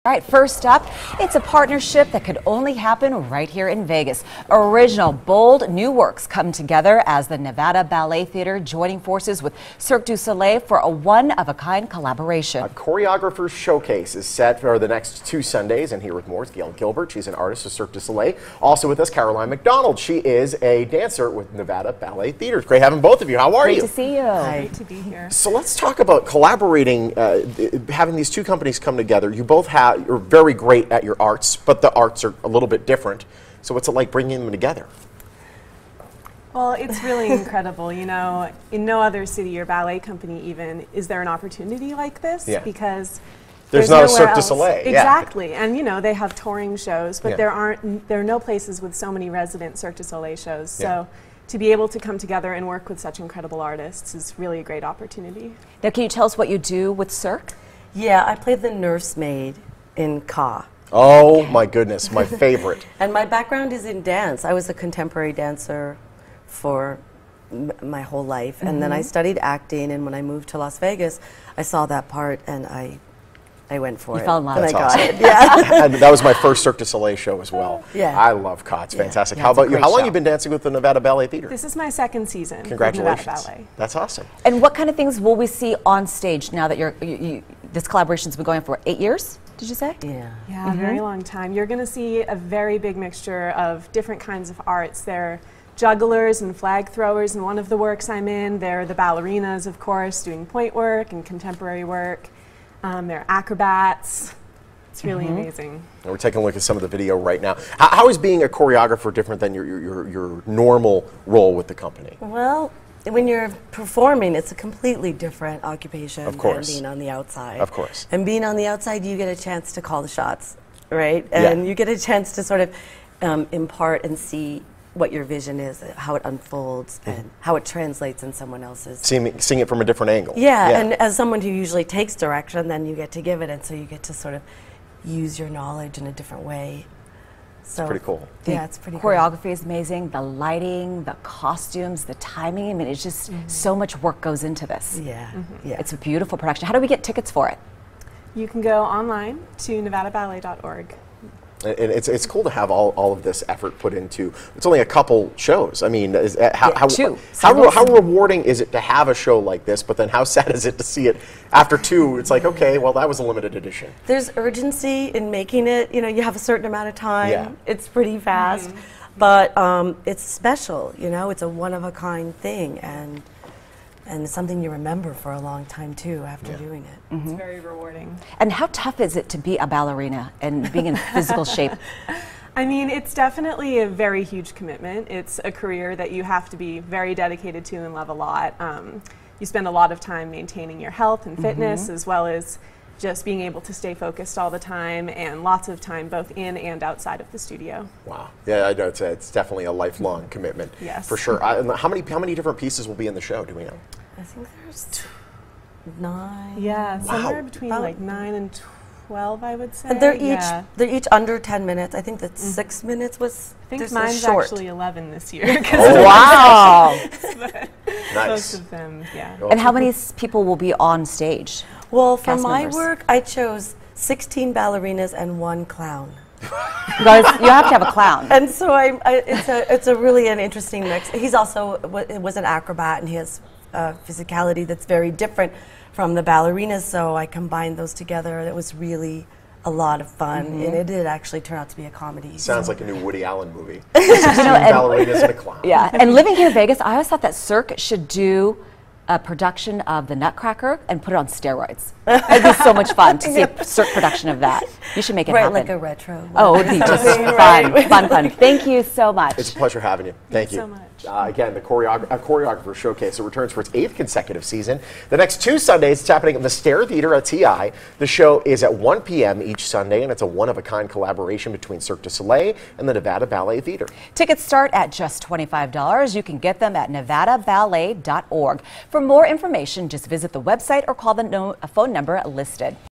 All right, first up, it's a partnership that could only happen right here in Vegas. Original, bold new works come together as the Nevada Ballet Theater joining forces with Cirque du Soleil for a one-of-a-kind collaboration. A Choreographers Showcase is set for the next 2 Sundays, and here with more is Gail Gilbert. She's an artist with Cirque du Soleil. Also with us, Caroline McDonald. She is a dancer with Nevada Ballet Theater. Great having both of you. How are you? Great to see you. Hi. Great to be here. So let's talk about collaborating, having these two companies come together. You both you're very great at your arts, but the arts are a little bit different. So what's it like bringing them together? Well, it's really incredible. You know, in no other city or ballet company even is there an opportunity like this, because there's not a Cirque du Soleil. Exactly. And you know, they have touring shows, but there are no places with so many resident Cirque du Soleil shows. So to be able to come together and work with such incredible artists is really a great opportunity. Now, can you tell us what you do with Cirque? Yeah, I played the nursemaid in Ka. Oh my goodness, my favorite. And my background is in dance. I was a contemporary dancer for my whole life, and then I studied acting, and when I moved to Las Vegas, I saw that part and I went for it. You fell in love. And That's I got awesome. it. Yeah. And that was my first Cirque du Soleil show as well. Yeah. I love Ka. It's fantastic. Yeah, How it's a about you? great How long show. have you been dancing with the Nevada Ballet Theater? This is my second season. Congratulations. With Nevada Ballet. That's awesome. And what kind of things will we see on stage now that this collaboration's been going for 8 years? Did you say? Yeah. Yeah, a very long time. You're going to see a very big mixture of different kinds of arts. There are jugglers and flag throwers in one of the works I'm in. There are the ballerinas, of course, doing point work and contemporary work. There are acrobats. It's really amazing. And we're taking a look at some of the video right now. How is being a choreographer different than your normal role with the company? Well, when you're performing, it's a completely different occupation than being on the outside. Of course. And being on the outside, you get a chance to call the shots, right? And you get a chance to sort of impart and see what your vision is, how it unfolds, and how it translates in someone else's. Seeing it from a different angle. Yeah, and as someone who usually takes direction, then you get to give it, and so you get to sort of use your knowledge in a different way. So It's pretty cool. Yeah, it's pretty Choreography is amazing. The lighting, the costumes, the timing. I mean, it's just so much work goes into this. Yeah, yeah. It's a beautiful production. How do we get tickets for it? You can go online to nevadaballet.org. And it's cool to have all of this effort put into. It's only a couple shows. I mean, how rewarding is it to have a show like this? But then how sad is it to see it after 2? It's like, okay, well, that was a limited edition. There's urgency in making it. You know, you have a certain amount of time. Yeah. It's pretty fast, but it's special. You know, it's a one-of-a-kind thing, and it's something you remember for a long time too after doing it. It's very rewarding. And how tough is it to be a ballerina and being in physical shape? I mean, it's definitely a very huge commitment. It's a career that you have to be very dedicated to and love a lot. You spend a lot of time maintaining your health and fitness, as well as just being able to stay focused all the time, and lots of time both in and outside of the studio. Wow. Yeah, I know it's definitely a lifelong commitment. Yes. For sure. How many different pieces will be in the show? Do we know? I think there's 9. Yeah, Wow. somewhere between like 9 and 12, I would say. And they're each under 10 minutes. I think that 6 minutes was. I think this mine's short. actually 11 this year. Oh, Wow. nice. Most of them, yeah. And how many people will be on stage? Well, for Cast my members. work, I chose 16 ballerinas and 1 clown. You guys, you have to have a clown. And so it's a really an interesting mix. He's also was an acrobat, and he has physicality that's very different from the ballerinas. So I combined those together. It was really a lot of fun, and it did actually turn out to be a comedy. Sounds like a new Woody Allen movie. 16 ballerinas and a clown. Yeah, and living here in Vegas, I always thought that Cirque should do a production of the Nutcracker and put it on steroids. It'd be so much fun to see a Cirque production of that. You should make it happen. Like a retro. Oh, it would be just fun. Thank you so much. It's a pleasure having you. Thank you. so much. Again, the Choreographers Showcase returns for its 8th consecutive season. The next 2 Sundays, it's happening at the Stair Theater at TI. The show is at 1 p.m. each Sunday, and it's a one-of-a-kind collaboration between Cirque du Soleil and the Nevada Ballet Theater. Tickets start at just $25. You can get them at nevadaballet.org. For more information, just visit the website or call the phone number listed.